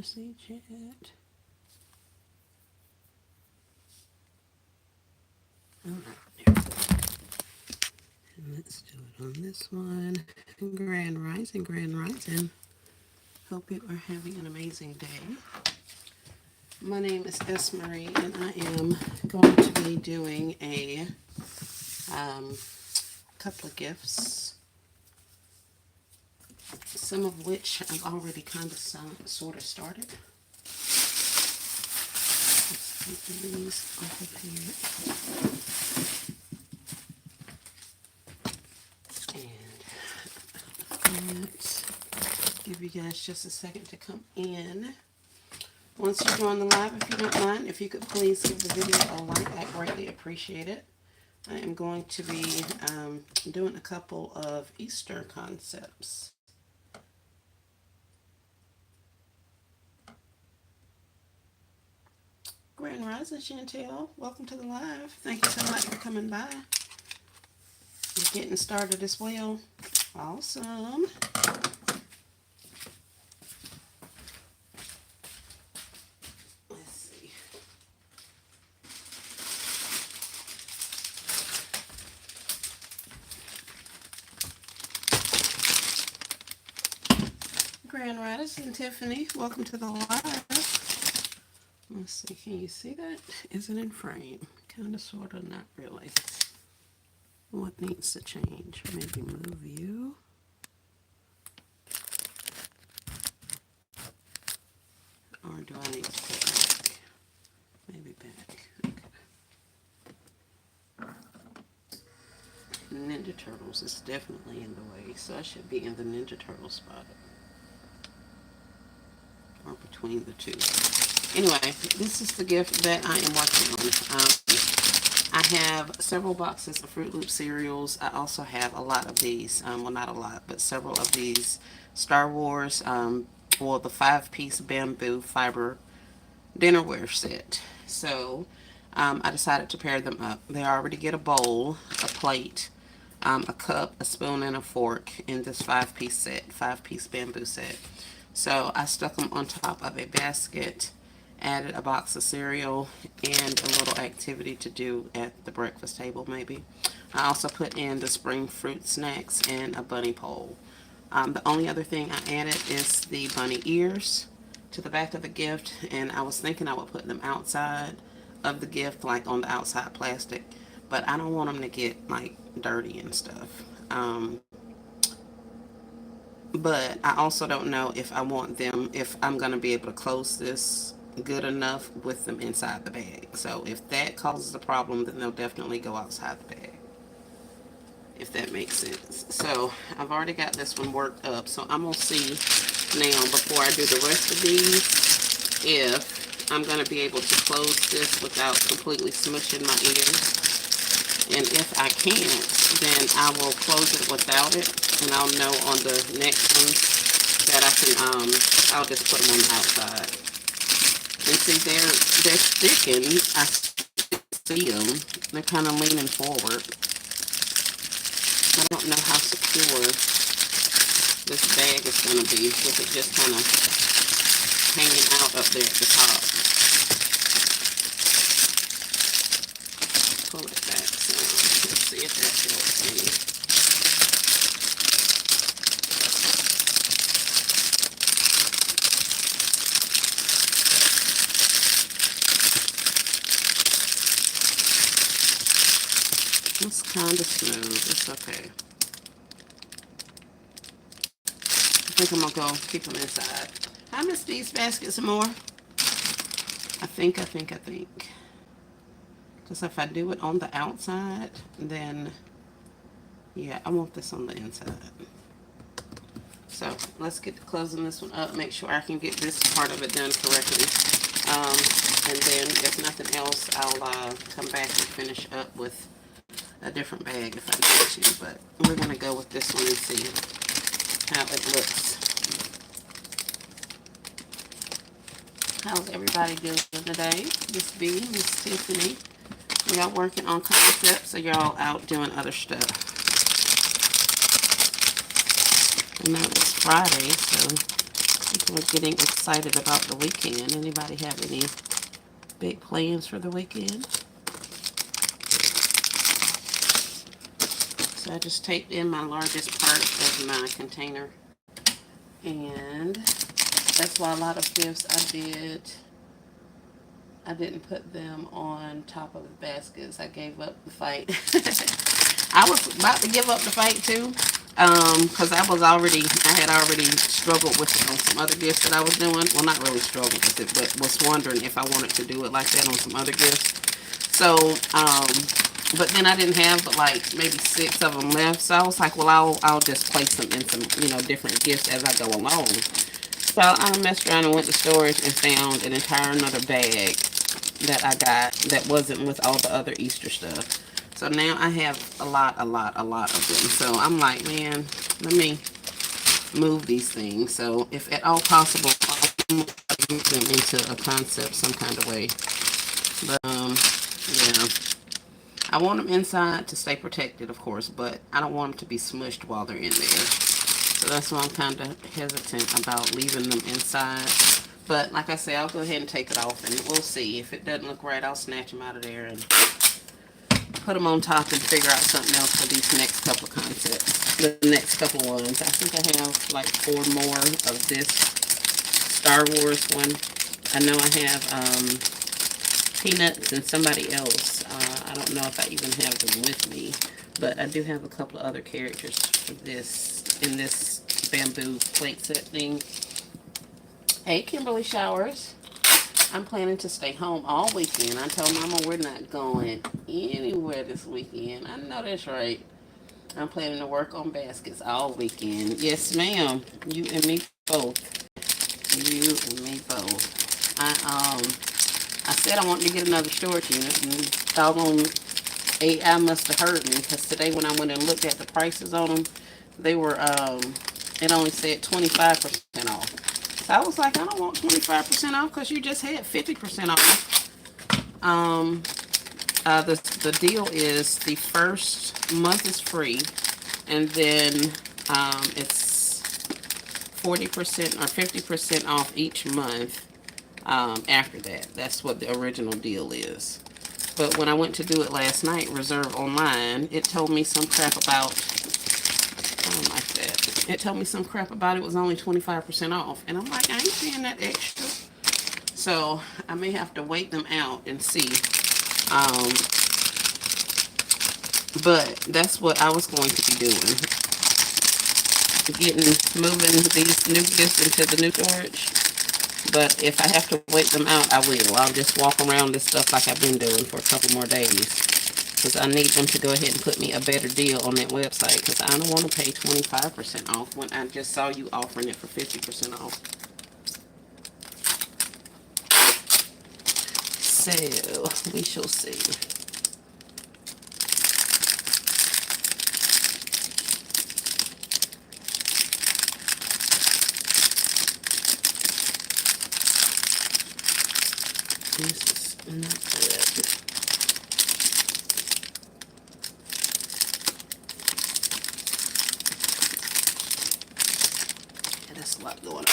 to see chat. Alright, and let's do it on this one. Grand Rising, Grand Rising. Hope you are having an amazing day. My name is S. Marie, and I am going to be doing a couple of gifts, some of which I've already kind of sort of started. Let's take these off of here. And let's give you guys just a second to come in. Once you join the live, if you don't mind, if you could please give the video a like, I greatly appreciate it. I am going to be doing a couple of Easter concepts. Grand Rising, Chantel. Welcome to the live. Thank you so much for coming by. You're getting started as well. Awesome. Let's see. Grand Rising, Tiffany. Welcome to the live. Let's see, can you see that? Is it in frame? Kind of, sort of, not really. What needs to change? Maybe move you. Or do I need to put back? Maybe back. Okay. Ninja Turtles is definitely in the way, so I should be in the Ninja Turtle spot. Or between the two. Anyway, this is the gift that I am working on. I have several boxes of Fruit Loop cereals. I also have a lot of these, well, not a lot, but several of these Star Wars, the 5-piece bamboo fiber dinnerware set. So I decided to pair them up. They already get a bowl, a plate, a cup, a spoon, and a fork in this 5-piece set, 5-piece bamboo set. So I stuck them on top of a basket, added a box of cereal, and a little activity to do at the breakfast table maybe. I also put in the spring fruit snacks and a bunny pole. The only other thing I added is the bunny ears to the back of the gift, and I was thinking I would put them outside of the gift, like on the outside plastic, but I don't want them to get like dirty and stuff. But I also don't know if I want them, if I'm going to be able to close this good enough with them inside the bag. So if that causes a problem, then they'll definitely go outside the bag, if that makes sense. So I've already got this one worked up, so I'm going to see now before I do the rest of these if I'm going to be able to close this without completely smushing my ears. And if I can't, then I will close it without it, and I'll know on the next ones that I can, I'll just put them on the outside. And see, they're sticking. I see them. They're kind of leaning forward. I don't know how secure this bag is going to be with it just kind of hanging out up there at the top. Pull it back some. Let's see if that helps me. It's kind of smooth. It's okay. I think I'm going to go keep them inside. I miss these baskets some more. I think. Because if I do it on the outside, then, yeah, I want this on the inside. So let's get to closing this one up. Make sure I can get this part of it done correctly. And then, if nothing else, I'll come back and finish up with a different bag if I need to. But we're going to go with this one and see how it looks. How's everybody doing today? Miss B, Miss Tiffany. Y'all working on concepts, or y'all out doing other stuff? I know it's Friday, so People are getting excited about the weekend. Anybody have any big plans for the weekend? So I just taped in my largest part of my container. And that's why a lot of gifts I didn't put them on top of the baskets. I gave up the fight. I was about to give up the fight too, because I had already struggled with it on some other gifts that I was doing. Well, not really struggled with it, but was wondering if I wanted to do it like that on some other gifts. So, but then I didn't have but like maybe 6 of them left. So I was like, well, I'll just place them in some different gifts as I go along. So I messed around and went to storage and found an entire another bag that I got that wasn't with all the other Easter stuff. So now I have a lot of them. So I'm like, man, let me move these things. So if at all possible, I'll move them into a concept some kind of way. But yeah, I want them inside to stay protected, of course, but I don't want them to be smushed while they're in there. So that's why I'm kind of hesitant about leaving them inside. But like I say, I'll go ahead and take it off, and we'll see. If it doesn't look right, I'll snatch them out of there and put them on top and figure out something else for these next couple of concepts. The next couple ones. I think I have like 4 more of this Star Wars one. I know I have Peanuts and somebody else. I don't know if I even have them with me, but I do have a couple of other characters for this in this bamboo plate set thing. Hey, Kimberly Showers. I'm planning to stay home all weekend. I told Mama we're not going anywhere this weekend. I know that's right. I'm planning to work on baskets all weekend. Yes, ma'am. You and me both. You and me both. I said I wanted to get another storage unit, and doggone AI must have heard me, because today when I went and looked at the prices on them, they were it only said 25% off. So I was like, I don't want 25% off because you just had 50% off. The deal is the first month is free, and then it's 40% or 50% off each month after that. That's what the original deal is. But when I went to do it last night, reserve online, it told me some crap about, I don't like that. It told me some crap about it was only 25% off. And I'm like, I ain't paying that extra. So I may have to wait them out and see. But that's what I was going to be doing. Moving these new gifts into the new storage. But if I have to wait them out, I will. I'll just walk around this stuff like I've been doing for a couple more days. Because I need them to go ahead and put me a better deal on that website. Because I don't want to pay 25% off when I just saw you offering it for 50% off. So, we shall see. This is not good. Yeah, that's a lot going on.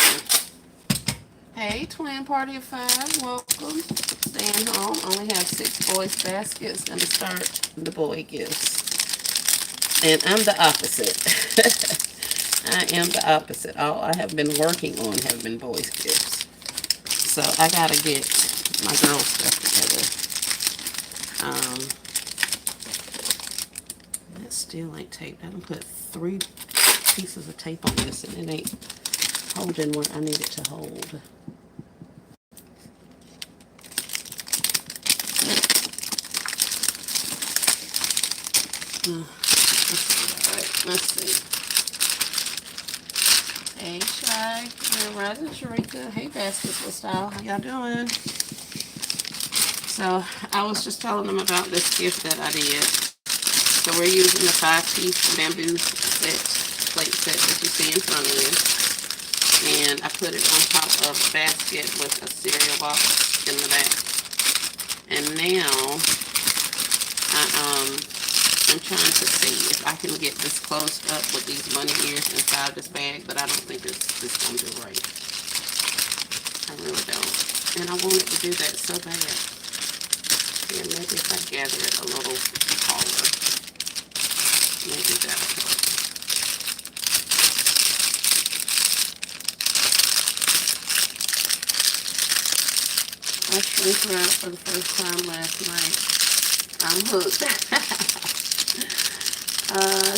Hey, twin party of 5, welcome. Staying home. Only have 6 boys' baskets. Gonna start the boy gifts. And I'm the opposite. I am the opposite. All I have been working on have been boys' gifts. So I gotta get my girl stuff together. That still ain't taped. I done put 3 pieces of tape on this and it ain't holding where I need it to hold. Let's see. Hey, Shy. Grand Rising, Sharika. Hey, Basketball Style. How y'all doing? So, I was just telling them about this gift that I did. So, we're using the 5-piece bamboo plate set that you see in front of you. And I put it on top of a basket with a cereal box in the back. And now, I'm trying to see if I can get this closed up with these bunny ears inside this bag, but I don't think it's going to do right. I really don't. And I wanted to do that so bad. Yeah, maybe if I gather it a little taller, maybe that'll help. I shrink wrap for the first time last night. I'm hooked.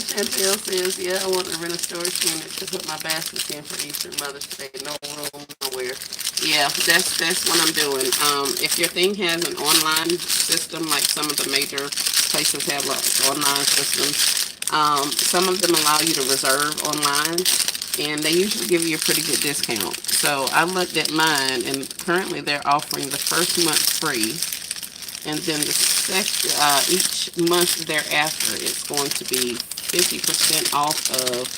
Chantel says, yeah, I want to rent a storage unit to put my baskets in for Easter and Mother's Day. No room, nowhere. Yeah, that's what I'm doing. If your thing has an online system, like some of the major places have like online systems, some of them allow you to reserve online, and they usually give you a pretty good discount. So I looked at mine, and currently they're offering the first month free, and then each month thereafter it's going to be 50% off of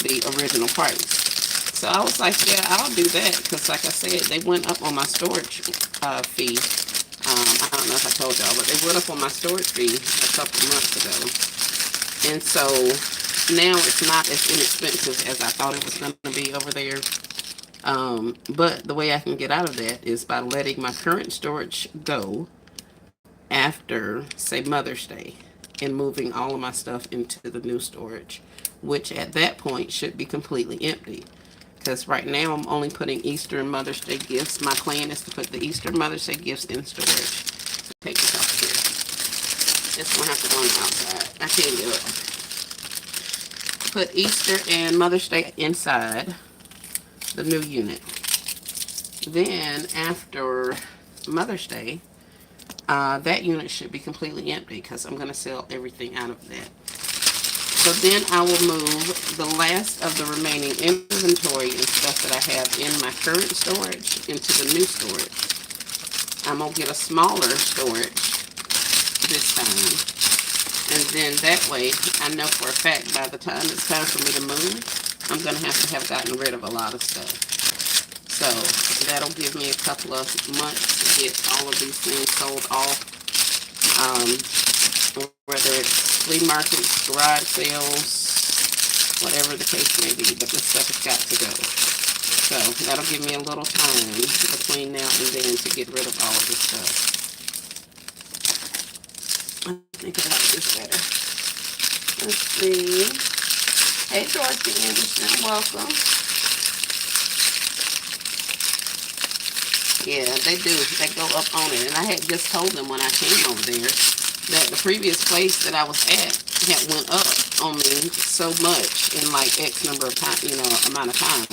the original price. So I was like, yeah, I'll do that because, like I said, they went up on my storage fee. I don't know if I told y'all, but they went up on my storage fee a couple of months ago, and so now it's not as inexpensive as I thought it was going to be over there. But the way I can get out of that is by letting my current storage go after, say, Mother's Day, and moving all of my stuff into the new storage, which at that point should be completely empty. Because right now I'm only putting Easter and Mother's Day gifts. My plan is to put the Easter and Mother's Day gifts in storage. So take this off here. This one has to go on the outside. I can't do it. Put Easter and Mother's Day inside the new unit. Then after Mother's Day, that unit should be completely empty because I'm going to sell everything out of that. So then I will move the last of the remaining inventory and stuff that I have in my current storage into the new storage. I'm going to get a smaller storage this time. And then that way, I know for a fact by the time it's time for me to move, I'm going to have gotten rid of a lot of stuff. So that'll give me a couple of months to get all of these things sold off. Whether it's flea markets, garage sales, whatever the case may be, but this stuff has got to go. So that'll give me a little time between now and then to get rid of all of this stuff. I think I like this better. Let's see. Hey, Dorothy Anderson, welcome. Yeah, they do. They go up on it. And I had just told them when I came over there that the previous place that I was at had went up on me so much in like X number of time, amount of time.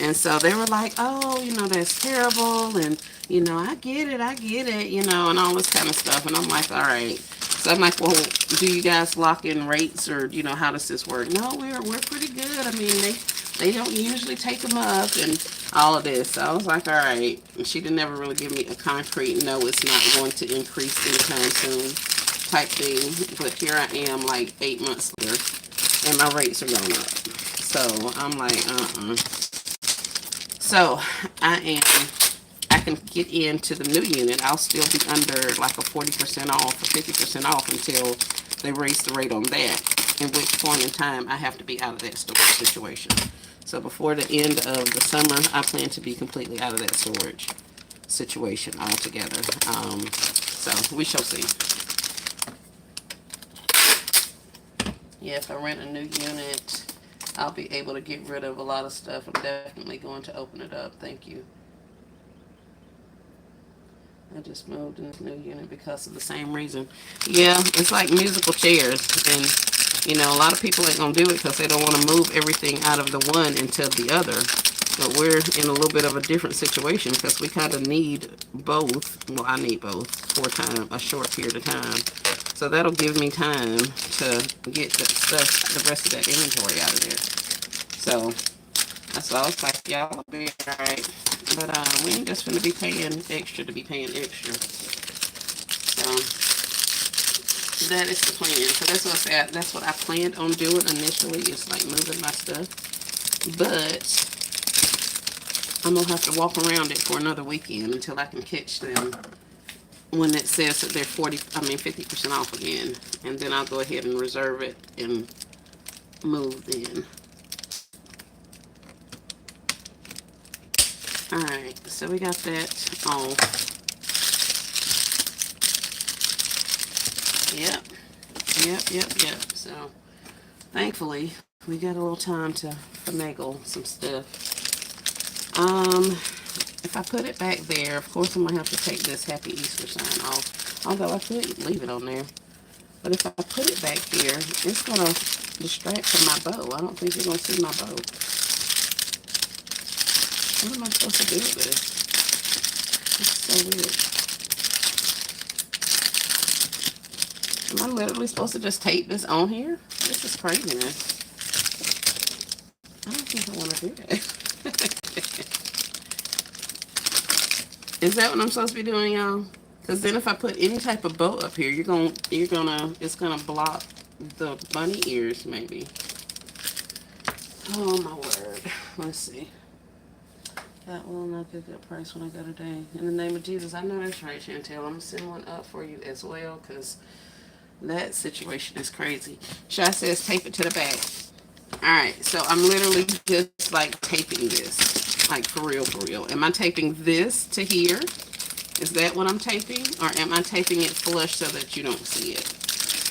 And so they were like, oh, that's terrible. And, I get it, and all this kind of stuff. And I'm like, all right. So I'm like, well, do you guys lock in rates or, how does this work? No, we're pretty good. I mean, they don't usually take them up and all of this. So I was like, all right. And she didn't ever really give me a concrete, no, it's not going to increase anytime soon type thing. But here I am like 8 months later and my rates are going up. So I'm like, So I can get into the new unit. I'll still be under like a 40% off or 50% off until they raise the rate on that, at which point in time I have to be out of that storage situation. So before the end of the summer, I plan to be completely out of that storage situation altogether. So we shall see. Yeah, if I rent a new unit, I'll be able to get rid of a lot of stuff. I'm definitely going to open it up. Thank you. I just moved in this new unit because of the same reason. Yeah, it's like musical chairs. And, a lot of people ain't going to do it because they don't want to move everything out of the one into the other. But we're in a little bit of a different situation because we kind of need both. Well, I need both for a short period of time. So that'll give me time to get the rest of that inventory out of there. So that's why I was like, y'all will be alright. But we ain't just gonna be paying extra to be paying extra. So that is the plan. So that's what I planned on doing initially, is like moving my stuff. But I'm gonna have to walk around it for another weekend until I can catch them when it says that they're 50% off again. And then I'll go ahead and reserve it and move then. Alright, so we got that on. Yep. So, thankfully, we got a little time to finagle some stuff. If I put it back there, of course I'm going to have to take this Happy Easter sign off. Although I could leave it on there. But if I put it back here, it's going to distract from my bow. I don't think you're going to see my bow. What am I supposed to do with this? It's so weird. Am I literally supposed to just tape this on here? This is craziness. I don't think I want to do that. Is that what I'm supposed to be doing, y'all? Because then if I put any type of bow up here, it's gonna block the bunny ears, maybe. Oh my word. Let's see. That will not get that price when I go today. In the name of Jesus, I know that's right, Chantel. I'm gonna send one up for you as well, because that situation is crazy. Shy says tape it to the back. Alright, so I'm literally just like taping this. Like for real. Am I taping this to here? Is that what I'm taping? Or am I taping it flush so that you don't see it?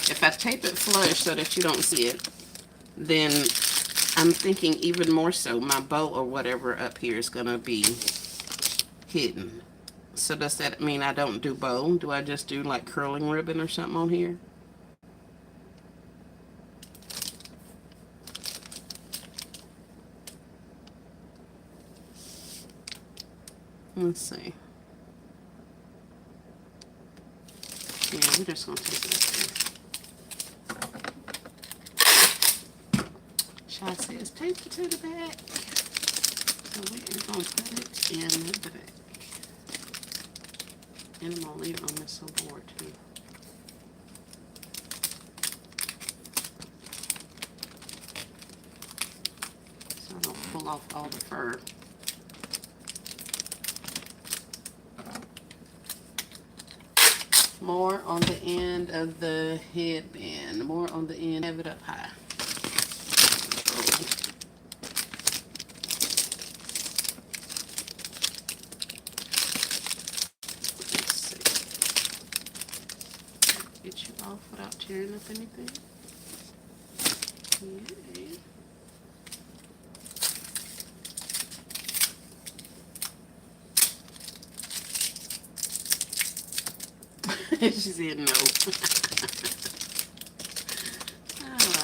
If I tape it flush so that you don't see it, then I'm thinking even more so my bow or whatever up here is going to be hidden. So does that mean I don't do bow? Do I just do like curling ribbon or something on here? Let's see. Yeah, we're just going to take it up there. Shy says, tape it to the back. So we are going to put it in the back. And I'm going to leave it on this little board too. So I don't pull off all the fur. More on the end of the headband. More on the end. Have it up high. Let's see. Get you off without tearing up anything. Yay. She said no.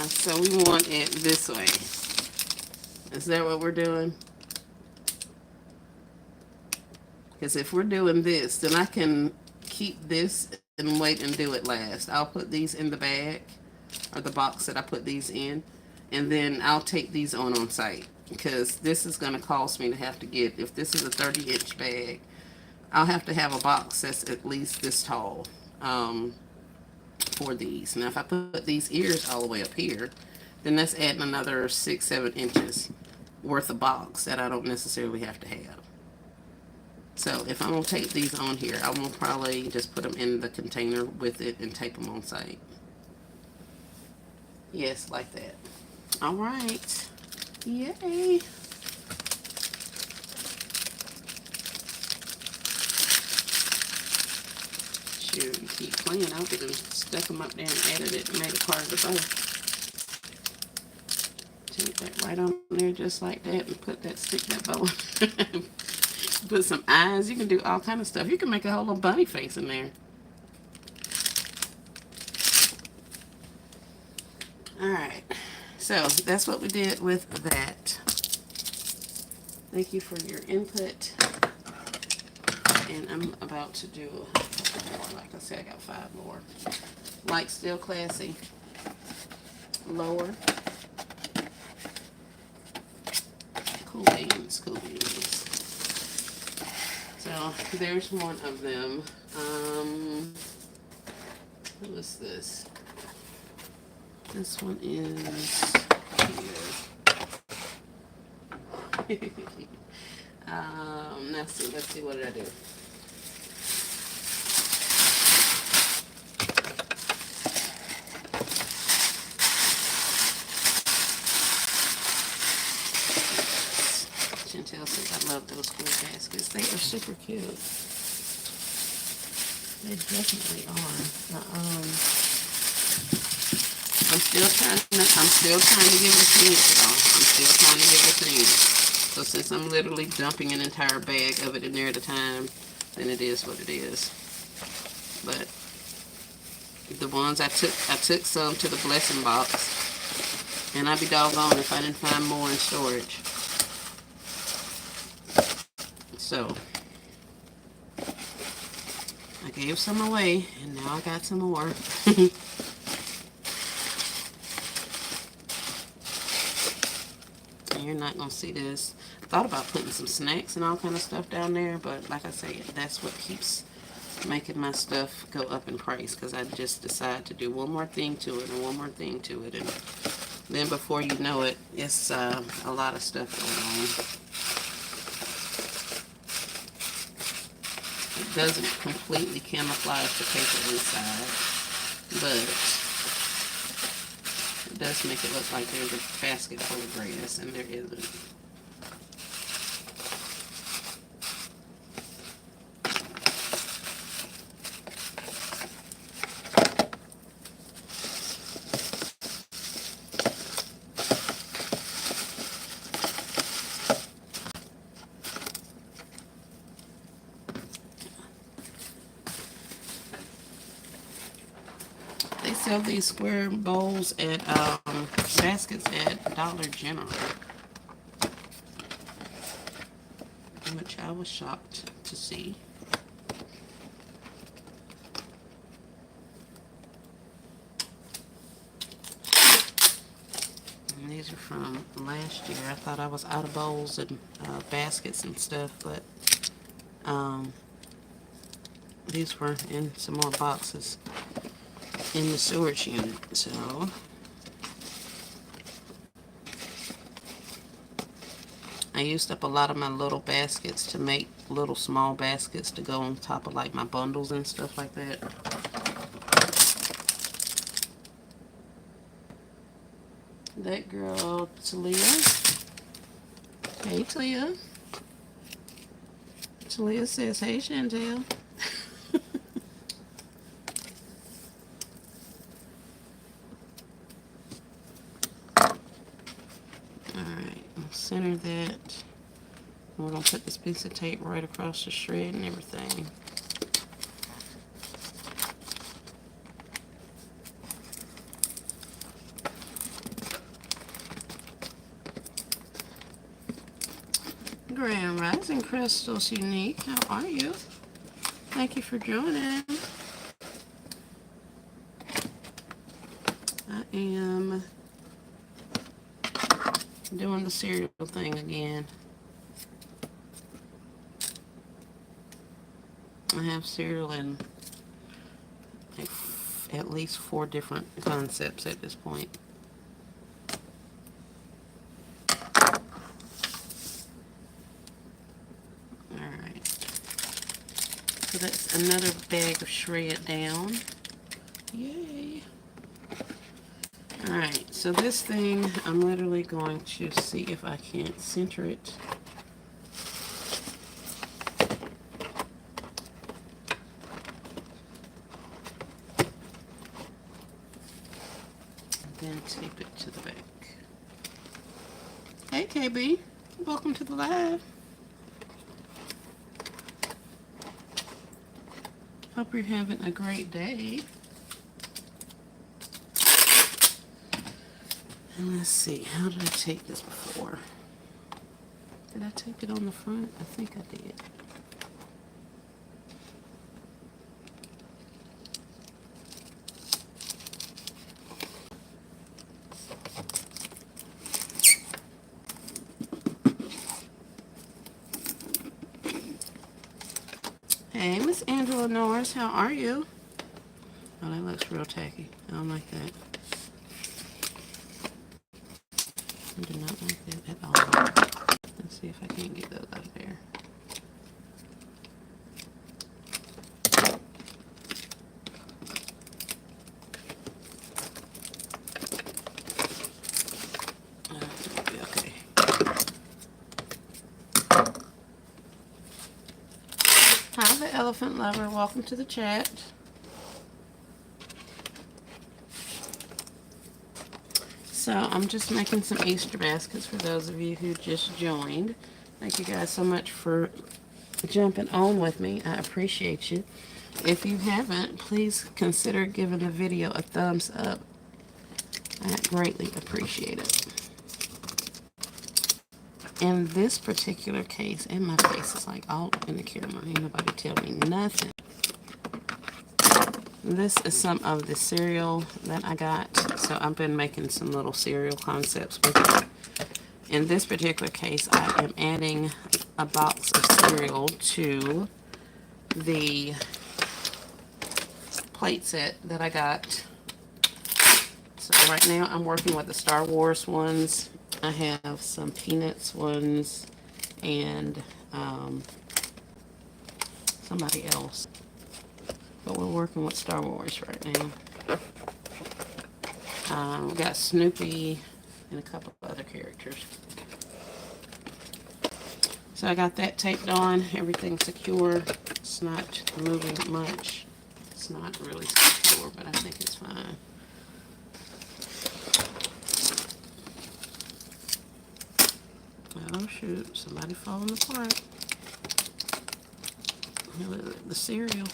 So we want it this way. Is that what we're doing? Because if we're doing this, then I can keep this and wait and do it last. I'll put these in the bag, or the box that I put these in, and then I'll take these on site. Because this is going to cost me to have to get, if this is a 30-inch bag, I'll have to have a box that's at least this tall. For these. Now if I put these ears all the way up here, then that's adding another 6-7 inches worth of box that I don't necessarily have to have. So if I'm going to tape these on here, I will probably just put them in the container with it and tape them on site. Yes, like that. Alright. Yay. Shoot, you keep playing. I could have stuck them up there and added it and made it part of the bow. Take that right on there just like that and stick that bow on. Put some eyes. You can do all kind of stuff. You can make a whole little bunny face in there. Alright. So, that's what we did with that. Thank you for your input. And I'm about to do a couple more. Like I said, I got 5 more. Like Still Classy. Lower. Cool beans. So there's one of them. Who is this? This one is here. Let's see, what did I do? Chantel says I love those school baskets. super cute. They definitely are. I'm still trying to give it a chance, y'all. I'm still trying to give it a chance. So since I'm literally dumping an entire bag of it in there at a time, then it is what it is. But the ones I took some to the blessing box, and I'd be doggone if I didn't find more in storage. So I gave some away, and now I got some more. You're not gonna see this. I thought about putting some snacks and all kind of stuff down there, but like I say, that's what keeps making my stuff go up in price, because I just decide to do one more thing to it and one more thing to it, and then before you know it, it's a lot of stuff going on. It doesn't completely camouflage the paper inside, but it does make it look like there's a basket full of grass, and there isn't. They sell these square bowls at baskets at Dollar General, which I was shocked to see. And these are from last year. I thought I was out of bowls and baskets and stuff, but these were in some more boxes in the storage unit. So I used up a lot of my little baskets to make little small baskets to go on top of like my bundles and stuff like that. That girl, Talia. Hey, Talia. Talia says, hey, Chantel. Alright, center that. We're going to put this piece of tape right across the shred and everything. Grand Rising Crystals Unique, how are you? Thank you for joining. I am doing the cereal thing again. I have cereal in like at least 4 different concepts at this point. Alright. So that's another bag of shred down. Yay. Alright, so this thing, I'm literally going to see if I can't center it. Then tape it to the back. Hey KB, welcome to the live. Hope you're having a great day. And let's see, how did I tape this before? Did I tape it on the front? I think I did. Hey, Miss Angela Norris, how are you? Oh, that looks real tacky. I don't like that. I do not like that at all. Let's see if I can't get those out of there. Okay. Elephant Lover. Welcome to the chat. So I'm just making some Easter baskets for those of you who just joined. Thank you guys so much for jumping on with me. I appreciate you. If you haven't, please consider giving the video a thumbs up. I greatly appreciate it. In this particular case, and my face is like all in the camera, ain't nobody tell me nothing. This is some of the cereal that I got. So I've been making some little cereal concepts with it. In this particular case, I am adding a box of cereal to the plate set that I got. So right now I'm working with the Star Wars ones. I have some Peanuts ones and somebody else. But we're working with Star Wars right now. We got Snoopy and a couple of other characters. So I got that taped on. Everything's secure. It's not moving much. It's not really secure, but I think it's fine. Oh shoot, somebody falling apart. The cereal.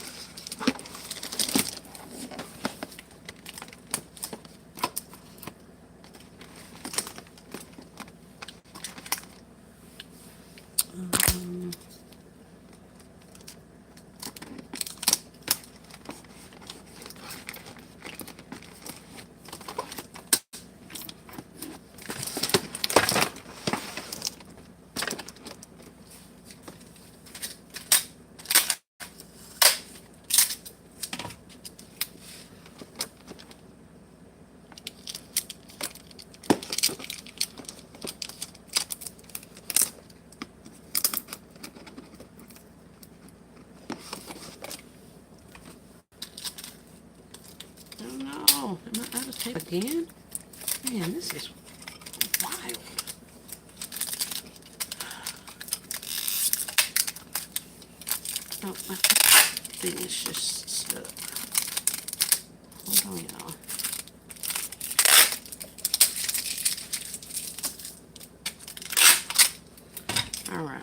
Oh, am I out of tape again? Man, this is wild. Oh, my thing is just stuck. Hold on, y'all. All right.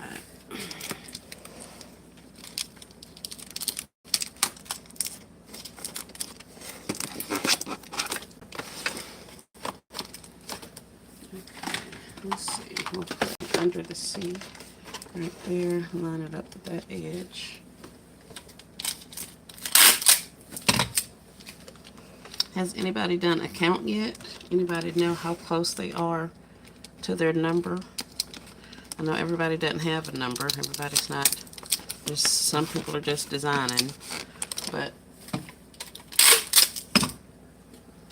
Let's see, we'll put it under the C right there, line it up with that edge. Has anybody done a count yet? Anybody know how close they are to their number? I know everybody doesn't have a number. Everybody's not. Just some people are just designing, but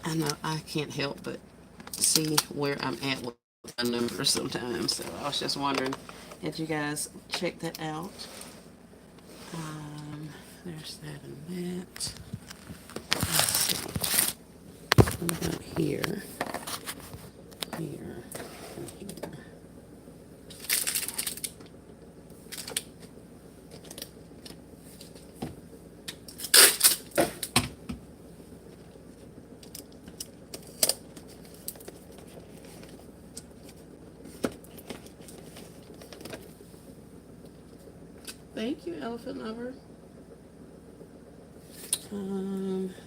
I know I can't help but see where I'm at with my numbers sometimes. So I was just wondering if you guys check that out. There's that and that. Let's see. What about here? Here and here. Thank you, Elephant Lover.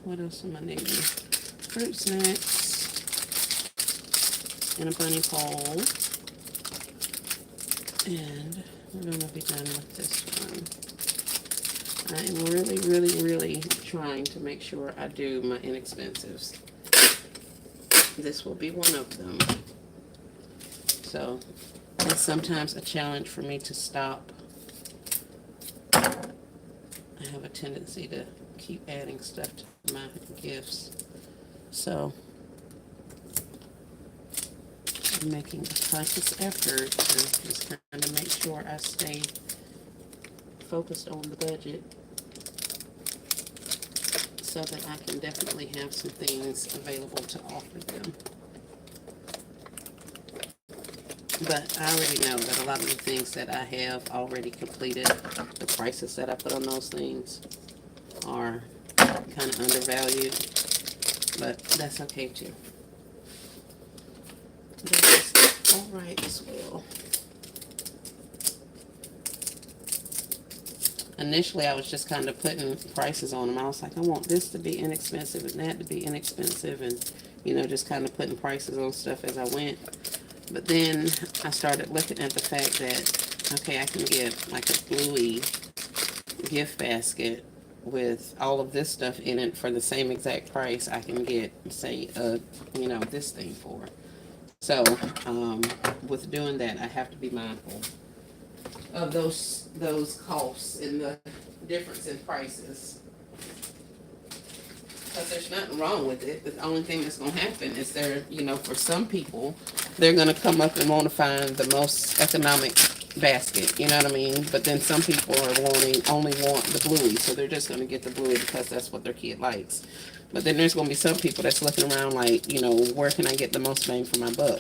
What else am I needing? Fruit snacks and a bunny pole. And we're going to be done with this one. I am really trying to make sure I do my inexpensives. This will be one of them. So it's sometimes a challenge for me to stop. I have a tendency to keep adding stuff to my gifts. So I'm making a conscious effort to just kind of make sure I stay focused on the budget so that I can definitely have some things available to offer them. But I already know that a lot of the things that I have already completed, the prices that I put on those things are kind of undervalued, but that's okay too. That's all right as well. Initially, I was just kind of putting prices on them. I was like, I want this to be inexpensive and that to be inexpensive, and just kind of putting prices on stuff as I went. But then I started looking at the fact that, okay, I can get like a Bluey gift basket with all of this stuff in it for the same exact price I can get, say, this thing for. So, with doing that, I have to be mindful of those costs and the difference in prices. Because there's nothing wrong with it. The only thing that's going to happen is for some people, they're going to come up and want to find the most economic basket, you know what I mean? But then some people are only want the Bluey, so they're just going to get the Bluey because that's what their kid likes. But then there's going to be some people that's looking around like, where can I get the most bang for my buck?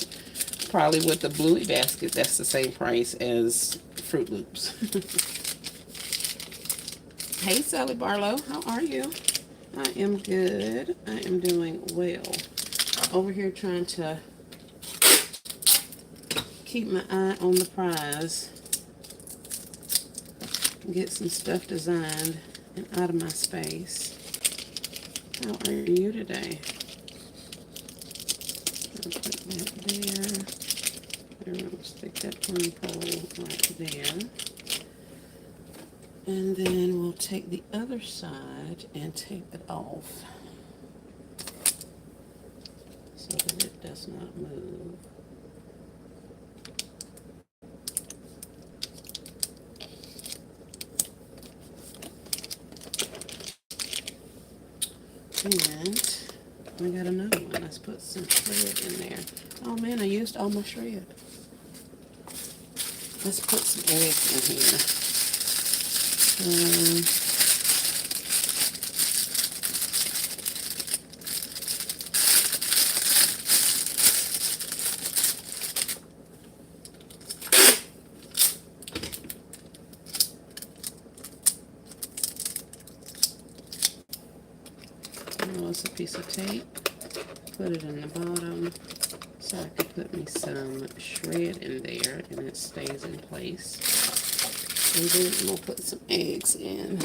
Probably with the Bluey basket, that's the same price as Fruit Loops. Hey, Sally Barlow, how are you? I am good. I am doing well. Over here trying to keep my eye on the prize. Get some stuff designed and out of my space. How are you today? I'll put that there. We'll stick that twine pole right there. And then we'll take the other side and tape it off so that it does not move. And we got another one. Let's put some shred in there. Oh man, I used all my shred. Let's put some eggs in here. What's a piece of tape? Put it in the bottom so I can put me some shred in there and it stays in place. And then we'll put some eggs in.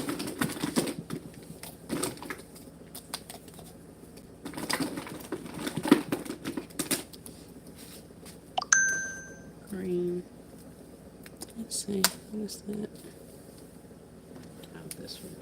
Green. Let's see, what is that? Oh, this one.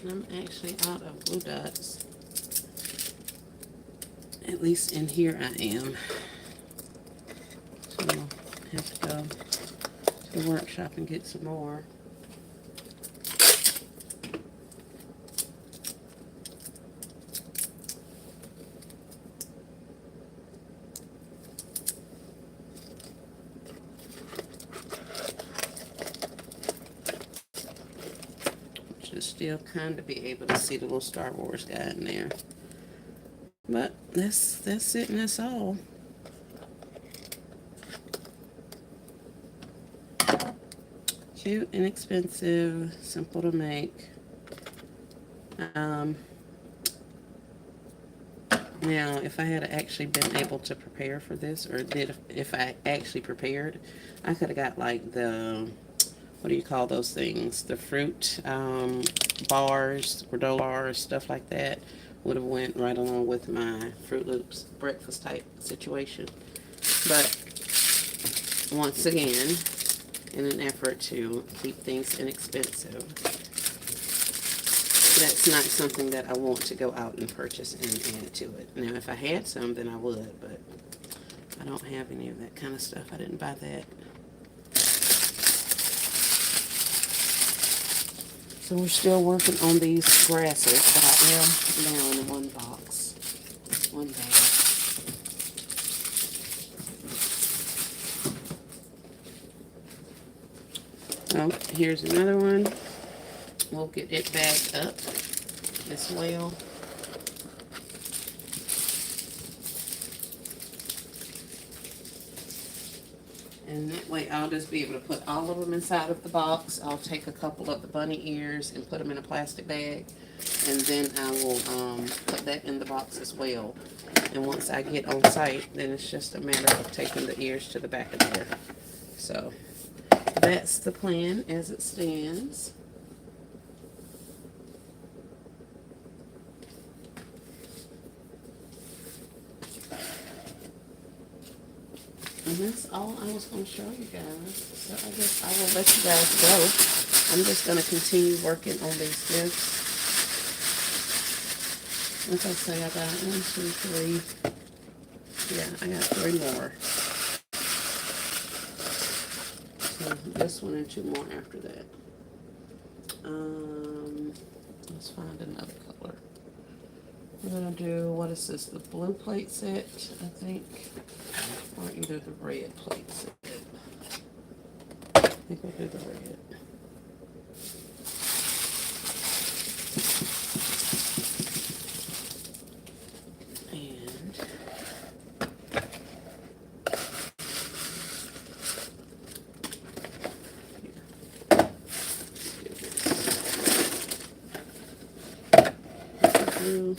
I'm actually out of glue dots. At least in here I am. So I'll have to go to the workshop and get some more. Should still kind of be able to see the little Star Wars guy in there. But that's it and that's all. Cute, inexpensive, simple to make. Um, Now, if I had actually been able to prepare for this, or if I actually prepared, I could have got like the, what do you call those things? The fruit bars, granola bars, stuff like that. Would have went right along with my Fruit Loops breakfast type situation. But once again, in an effort to keep things inexpensive, that's not something that I want to go out and purchase and add to it. Now, if I had some, then I would, but I don't have any of that kind of stuff. I didn't buy that. So we're still working on these grasses, but I am now in one box, one bag. Oh, here's another one. We'll get it bagged up as well. And that way I'll just be able to put all of them inside of the box. I'll take a couple of the bunny ears and put them in a plastic bag. And then I will put that in the box as well. And once I get on site, then it's just a matter of taking the ears to the back of there. So that's the plan as it stands. And that's all I was going to show you guys. So I guess I will let you guys go. I'm just going to continue working on these gifts. Like I say, I got 1, 2, 3. Yeah, I got 3 more. So this one and 2 more after that. Let's find another color. We're gonna do, what is this, the blue plate set, I think, or either the red plate set. I think we'll do the red. Blue.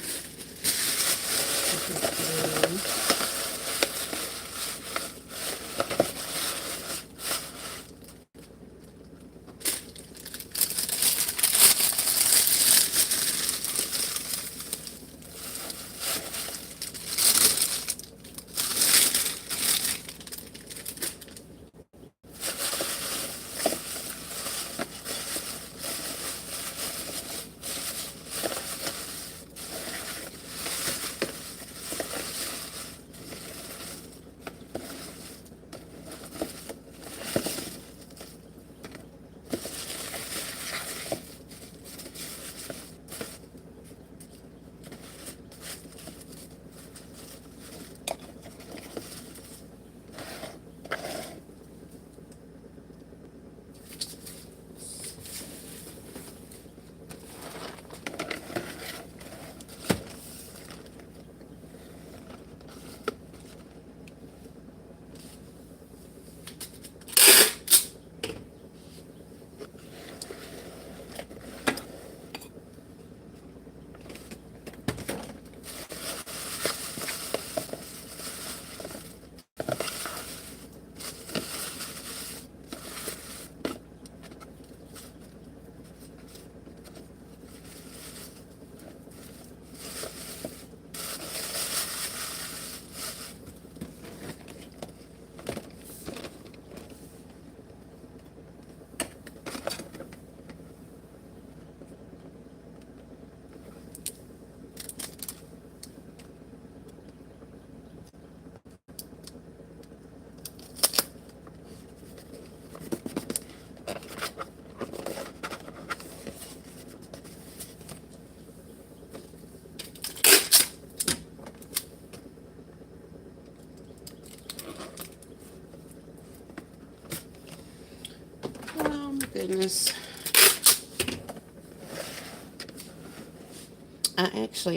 Goodness.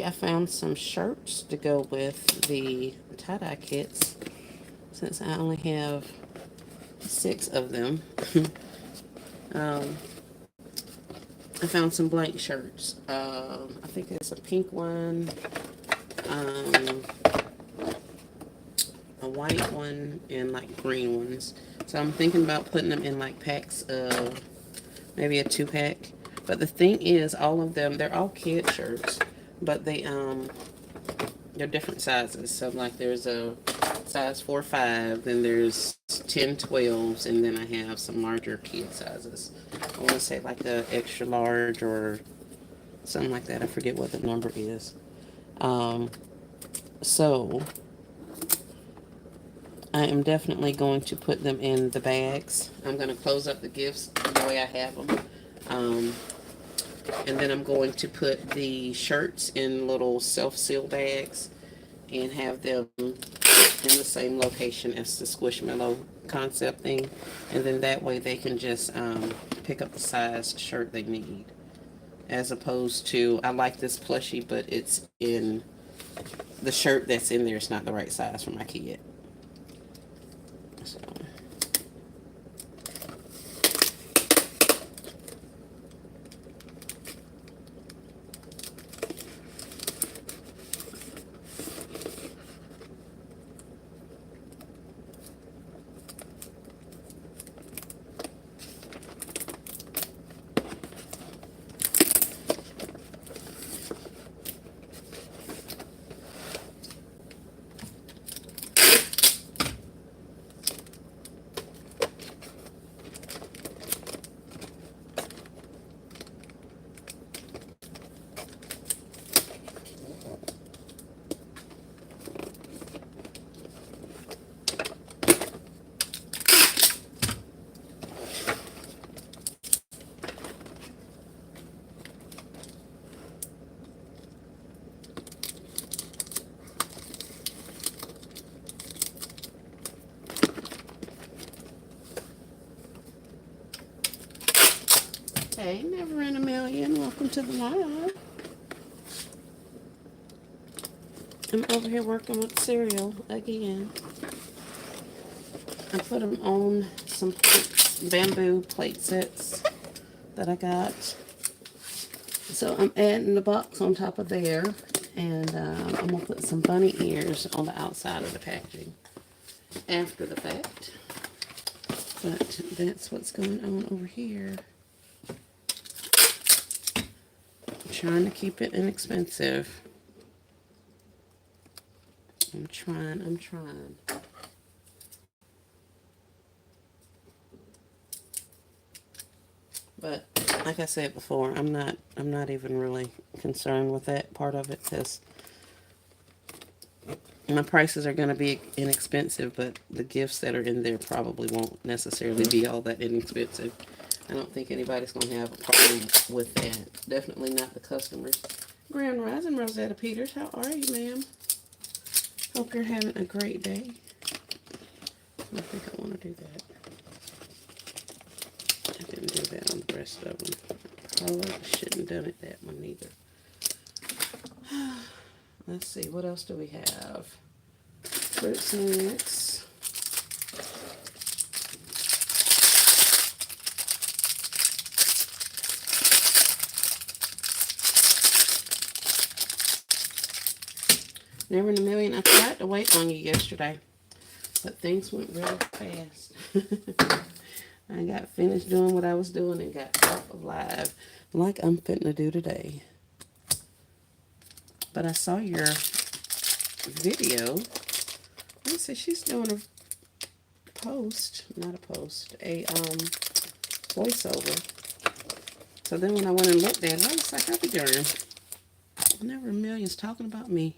I found some shirts to go with the tie-dye kits since I only have 6 of them. um, I found some blank shirts. I think there's a pink one, um, a white one, and like green ones. So I'm thinking about putting them in like packs of maybe a 2-pack. But the thing is, all of them, they're all kid shirts, but they're different sizes. So like there's a size 4, 5, then there's 10, 12s, and then I have some larger kid sizes. I want to say like a extra large or something like that. I forget what the number is. Um, so I am definitely going to put them in the bags. I'm going to close up the gifts the way I have them. Um, and then I'm going to put the shirts in little self-seal bags and have them in the same location as the Squishmallow concept thing. And then that way they can just pick up the size shirt they need. As opposed to, I like this plushie, but it's in the shirt that's in there. It's not the right size for my kid. So. Hey, Never in a Million. Welcome to the live. I'm over here working with cereal again. I put them on some plates, bamboo plate sets that I got. So I'm adding the box on top of there, and I'm going to put some bunny ears on the outside of the packaging after the fact. But that's what's going on over here. I'm trying to keep it inexpensive. I'm trying. But like I said before, I'm not even really concerned with that part of it, because my prices are going to be inexpensive, but the gifts that are in there probably won't necessarily be all that inexpensive. I don't think anybody's going to have a problem with that. Definitely not the customers. Grand Rising, Rosetta Peters. How are you, ma'am? Hope you're having a great day. I think I want to do that. I didn't do that on the rest of them. Probably shouldn't have done it that one either. Let's see, what else do we have? Fruit snacks. Never in a Million. I tried to wait on you yesterday, but things went really fast. I got finished doing what I was doing and got off of live like I'm fitting to do today. But I saw your video. Let me see, she's doing a post, not a post, a voiceover. So then when I went and looked at it, I was like, I'll be darned. Never a Million's talking about me.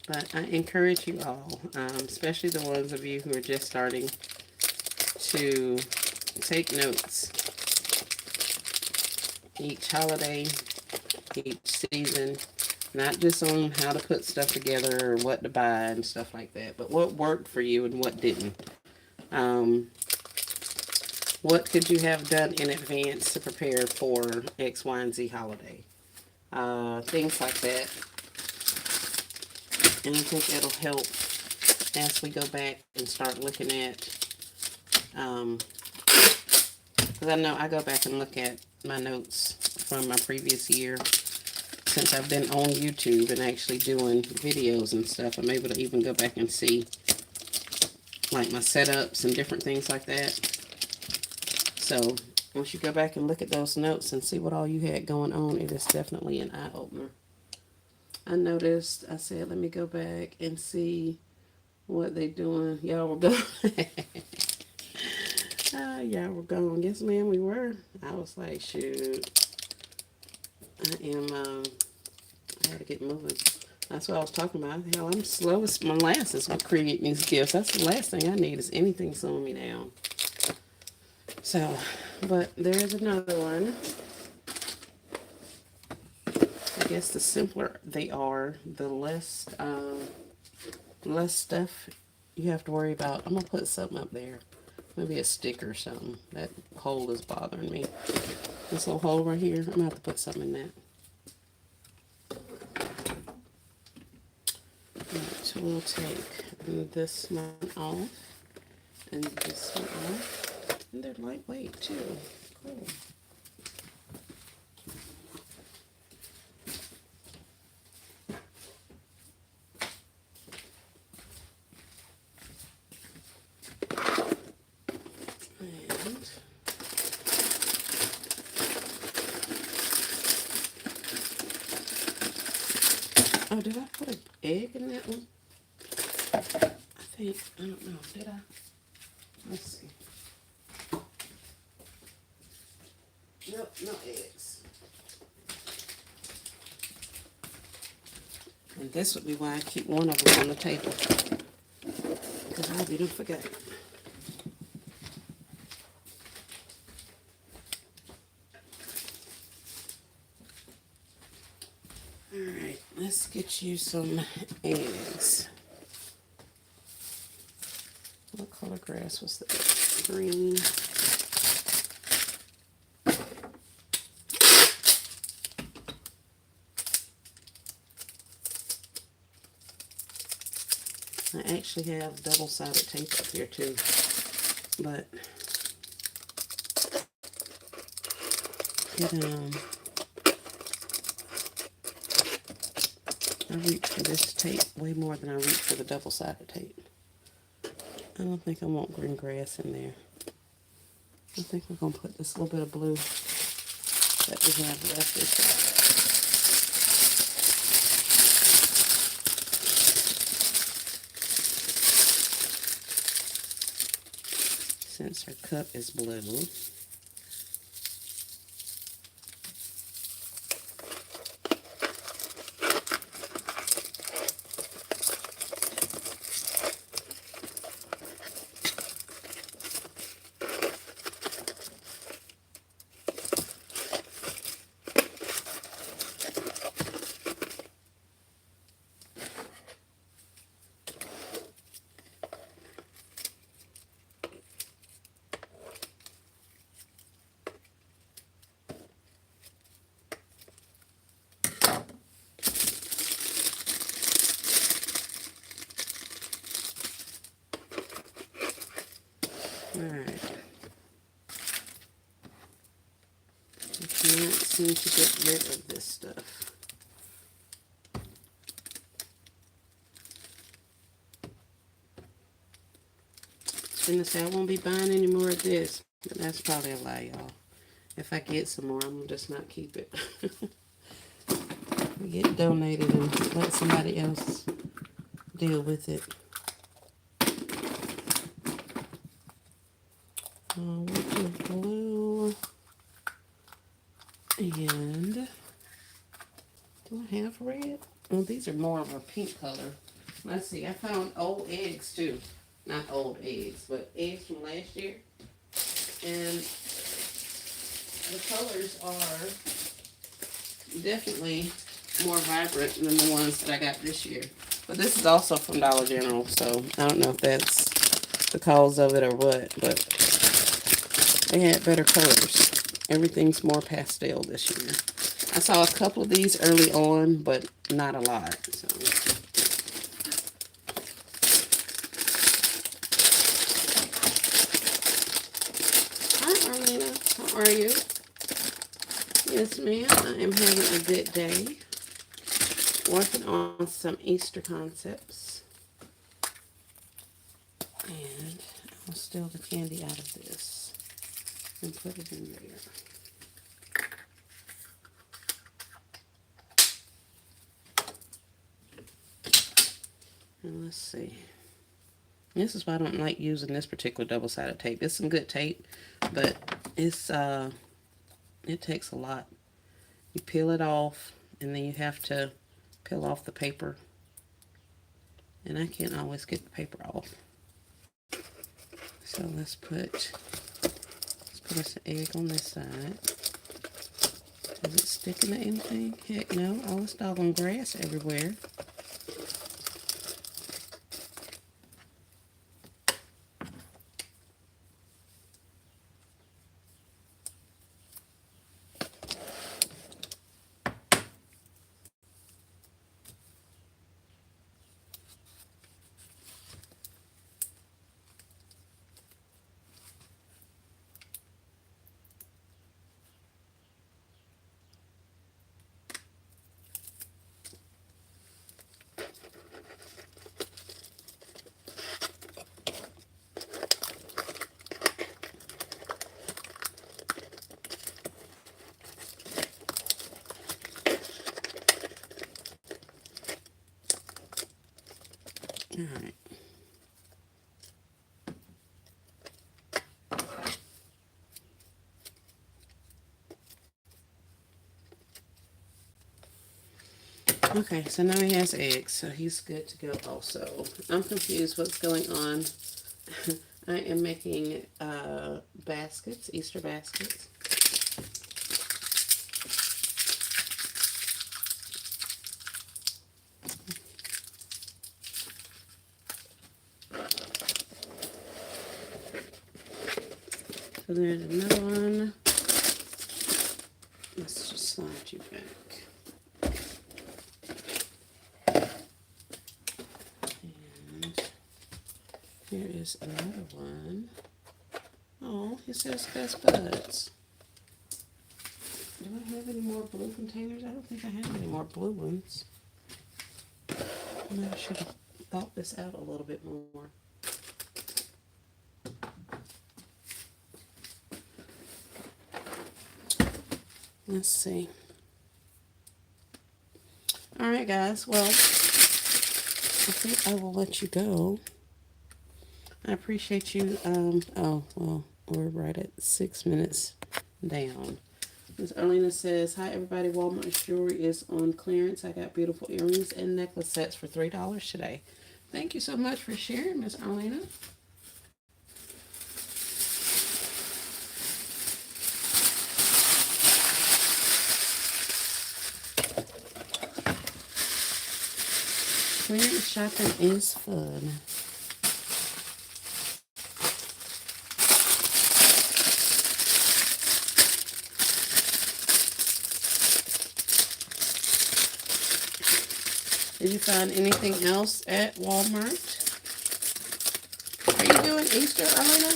But I encourage you all, especially the ones of you who are just starting, to take notes each holiday, each season, not just on how to put stuff together or what to buy and stuff like that, but what worked for you and what didn't. What could you have done in advance to prepare for X, Y, and Z holiday? Things like that. And I think it'll help as we go back and start looking at, because I know I go back and look at my notes from my previous year since I've been on YouTube and actually doing videos and stuff. I'm able to even go back and see like my setups and different things like that. So once you go back and look at those notes and see what all you had going on, it is definitely an eye-opener. I noticed, I said, let me go back and see what they doing. Y'all were gone. Y'all were gone. Yes, ma'am, we were. I was like, shoot. I had to get moving. That's what I was talking about. Hell, I'm slow as molasses with creating these gifts. That's the last thing I need is anything slowing me down. So, but there's another one. I guess the simpler they are, the less stuff you have to worry about. I'm gonna put something up there, maybe a sticker or something. That hole is bothering me. This little hole right here, I'm gonna have to put something in that. Alright, so we'll take this one off and this one off. And they're lightweight too. Cool. Oh, did I put an egg in that one? I don't know, did I? Let's see. Nope, no eggs. And this would be why I keep one of them on the table. Because I didn't forget. Alright, let's get you some eggs. What color grass was that? Green. I actually have double-sided tape up here too, but I reach for this tape way more than I reach for the double-sided tape. I don't think I want green grass in there. I think we're going to put this little bit of blue that we have left inside. Since our cup is blue. Alright. I can't seem to get rid of this stuff. I was gonna say I won't be buying any more of this, but that's probably a lie, y'all. If I get some more, I'm gonna just not keep it. Get it donated and let somebody else deal with it. With the blue, and do I have red? Well, these are more of a pink color. Let's see, I found old eggs too. Not old eggs, but eggs from last year. And the colors are definitely more vibrant than the ones that I got this year. But this is also from Dollar General, so I don't know if that's the cause of it or what, but they had better colors. Everything's more pastel this year. I saw a couple of these early on, but not a lot. So are you? Yes, ma'am. I am having a good day. Working on some Easter concepts. And I'll steal the candy out of this and put it in there. And let's see. This is why I don't like using this particular double-sided tape. It's some good tape, but it takes a lot. You peel it off, and then you have to peel off the paper. And I can't always get the paper off. So let's put us an egg on this side. Is it sticking to anything? Heck no. All this doggone grass everywhere. All right. Okay, so now he has eggs, so he's good to go also. I'm confused what's going on. I am making baskets, Easter baskets. So there's another one. Let's just slide you back. And here is another one. Oh, it says best buds. Do I have any more blue containers? I don't think I have any more blue ones. Maybe I should have thought this out a little bit more. Let's see. All right, guys. Well, I think I will let you go. I appreciate you. Oh, well, we're right at 6 minutes down. Ms. Arlena says, hi, everybody. Walmart jewelry is on clearance. I got beautiful earrings and necklace sets for $3 today. Thank you so much for sharing, Ms. Arlena. Clearance shopping is fun. Did you find anything else at Walmart? Are you doing Easter, Arlena?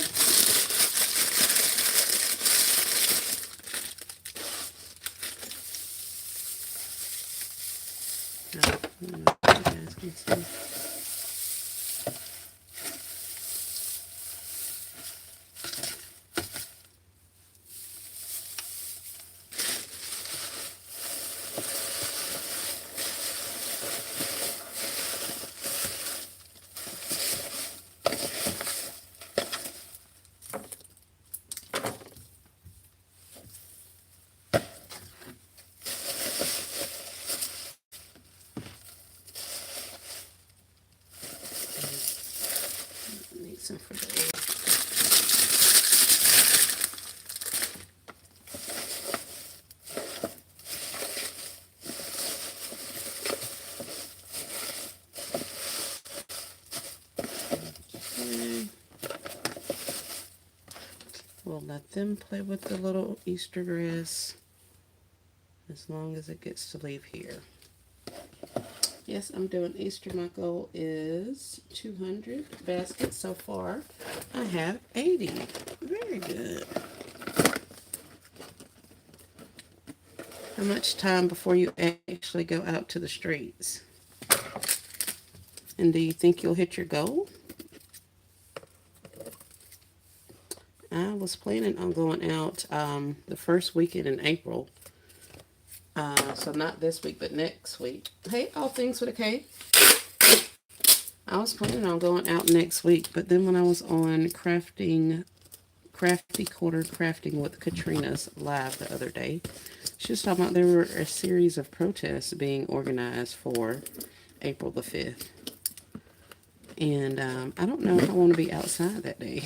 No, you guys can see. For the egg. Okay. We'll let them play with the little Easter grass as long as it gets to leave here. Yes, I'm doing Easter. My goal is 200 baskets so far. I have 80. Very good. How much time before you actually go out to the streets? And do you think you'll hit your goal? I was planning on going out the first weekend in April. So not this week, but next week. Hey, all things with a K. I was planning on going out next week, but then when I was on Crafty Quarter Crafting with Katrina's live the other day, she was talking about there were a series of protests being organized for April the 5th. And I don't know if I want to be outside that day.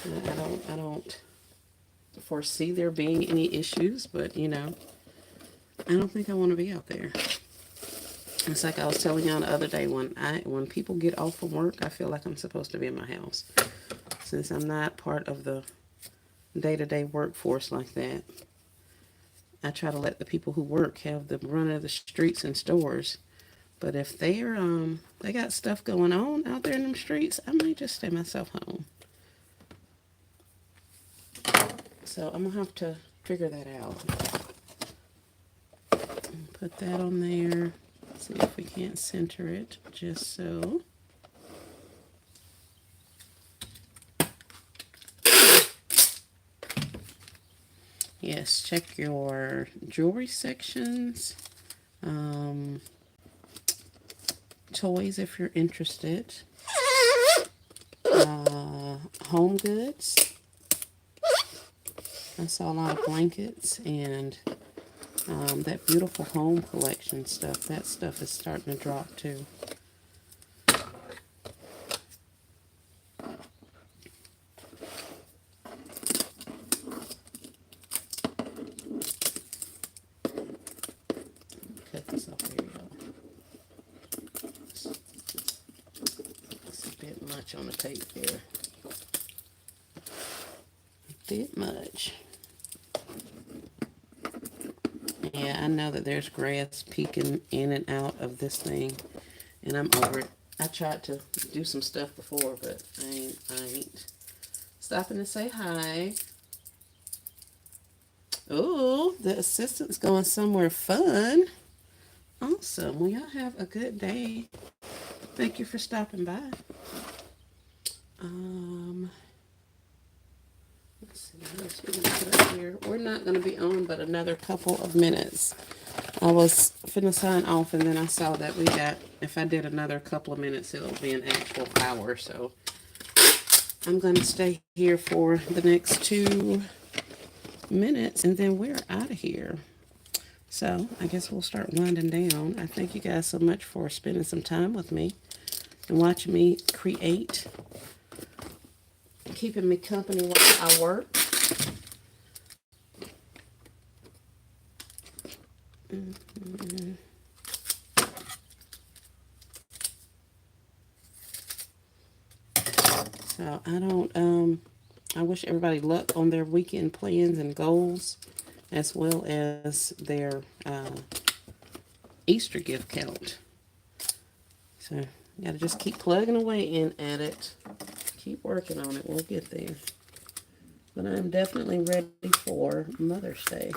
I don't foresee there being any issues, but you know, I don't think I want to be out there. It's like I was telling y'all the other day, when people get off from work, I feel like I'm supposed to be in my house. Since I'm not part of the day-to-day workforce like that, I try to let the people who work have the run of the streets and stores. But if they got stuff going on out there in them streets, I might just stay myself home. So I'm gonna have to figure that out. Put that on there. See if we can't center it, just so. Yes, check your jewelry sections. Toys if you're interested. Home goods. I saw a lot of blankets and that beautiful home collection stuff. That stuff is starting to drop too. Cut this off here, y'all. It's a bit much on the tape there. A bit much. Yeah, I know that there's grass peeking in and out of this thing, and I'm over it. I tried to do some stuff before, but I ain't stopping to say hi. Oh, the assistant's going somewhere fun. Awesome. Well, y'all have a good day. Thank you for stopping by. Let's see, what else we're gonna put up here. We're not gonna be on but another couple of minutes. I was finna sign off, and then I saw that if I did another couple of minutes, it'll be an actual hour. So I'm gonna stay here for the next 2 minutes, and then we're out of here. So I guess we'll start winding down. I thank you guys so much for spending some time with me and watching me create, keeping me company while I work. So I wish everybody luck on their weekend plans and goals, as well as their Easter gift count. So you gotta just keep plugging away in at it. Keep working on it. We'll get there. But I'm definitely ready for Mother's Day.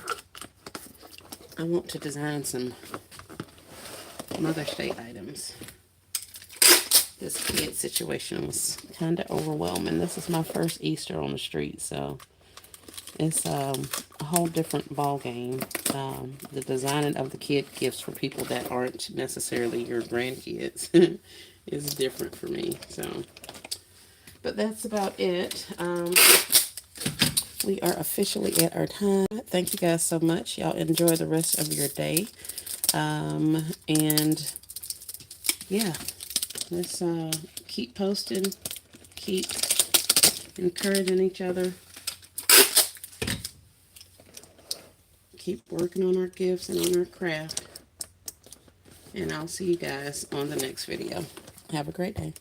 I want to design some Mother's Day items. This kid situation was kind of overwhelming. This is my first Easter on the street, so it's a whole different ball game. The designing of the kid gifts for people that aren't necessarily your grandkids is different for me. So, but that's about it. We are officially at our time. Thank you guys so much. Y'all enjoy the rest of your day. And yeah, let's keep posting, keep encouraging each other, keep working on our gifts and on our craft. And I'll see you guys on the next video. Have a great day.